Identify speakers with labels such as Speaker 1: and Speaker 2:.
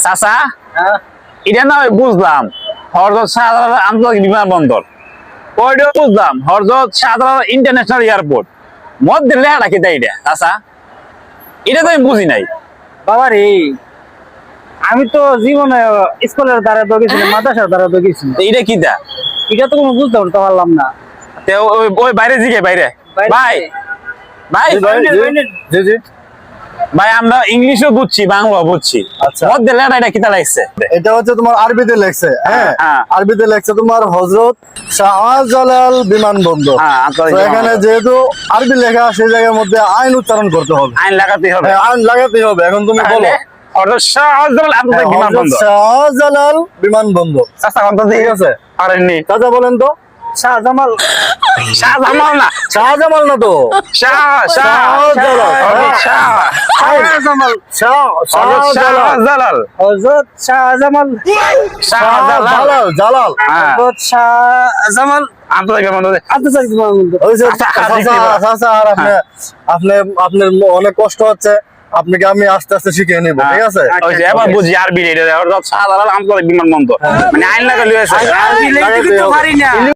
Speaker 1: চাচা এটা না বুঝলাম হযরত শাহজালাল আন্তর্জাতিক বিমানবন্দর, ওইটাও বুঝলাম হযরত শাহজালাল ইন্টারন্যাশনাল এয়ারপোর্ট, মধ্যে লেখাটা কি তাই এটা চাচা? এটা তো আমি বুঝি নাই
Speaker 2: বাবা রে। আমি তো জীবনে স্কুলের দ্বারা তো গেছি, মাদ্রাসার দ্বারা তো গেছি।
Speaker 1: এটা কি দা?
Speaker 2: এটা তো কোনো বুঝতে পারলাম না।
Speaker 1: ওই বাইরে জিগে বাইরে ভাই ভাই
Speaker 3: জি জি
Speaker 1: ভাই আমরা ইংলিশও বুঝছি বাংলাও বুঝছি,
Speaker 3: আচ্ছা।
Speaker 1: মধ্যে লেখাটা এটা কিতা লাগছে?
Speaker 3: এটা হচ্ছে তোমার আরবিতে লেখছে, হ্যাঁ
Speaker 1: হ্যাঁ।
Speaker 3: আরবিতে লেখছে তোমার হযরত শাহজালাল বিমানবন্দর।
Speaker 1: হ্যাঁ, আন্তর্জাতিক
Speaker 3: তো এখানে
Speaker 1: বিমানবন্দর।
Speaker 3: যেহেতু আরবি লেখা, সেই জায়গার মধ্যে আইন উচ্চারণ করতে হবে।
Speaker 1: আইন লাগাতে হবে।
Speaker 3: হ্যাঁ, আইন লাগাতেই হবে। এখন তুমি বলো
Speaker 1: হযরত শাহজালাল আন্তর্জাতিক
Speaker 3: হযরত
Speaker 1: বিমানবন্দর।
Speaker 3: শাহজালাল বিমানবন্দর।
Speaker 1: চাচা কত
Speaker 3: ঠিক আছে,
Speaker 1: পারেননি?
Speaker 3: চাচা বলেন তো।
Speaker 2: শাহজামাল।
Speaker 1: শাহজামাল না,
Speaker 3: শাহজামাল না তো,
Speaker 1: শাহজালাল।
Speaker 2: শাহজামাল।
Speaker 1: শাহজালাল
Speaker 2: হযরত শাহজামাল।
Speaker 1: শাহজালাল
Speaker 3: জালাল।
Speaker 1: হ্যাঁ,
Speaker 2: হযরত শাহজামাল
Speaker 1: আন্তর্জাতিক বিমানবন্দর।
Speaker 2: আন্তর্জাতিক বিমানবন্দর।
Speaker 3: ওই যে
Speaker 1: আচ্ছা,
Speaker 3: চাচা, আর আপনার অনেক কষ্ট হচ্ছে, আপনাকে আমি আস্তে আস্তে শিখিয়ে নিব, ঠিক আছে?
Speaker 1: ওই যে এবার বুঝি আরবি এটা হযরত শাহজালাল আন্তর্জাতিক বিমানবন্দর, মানে আইন লাগালে হয়েছে।
Speaker 2: আরবি লিখতে কিন্তু পারি না।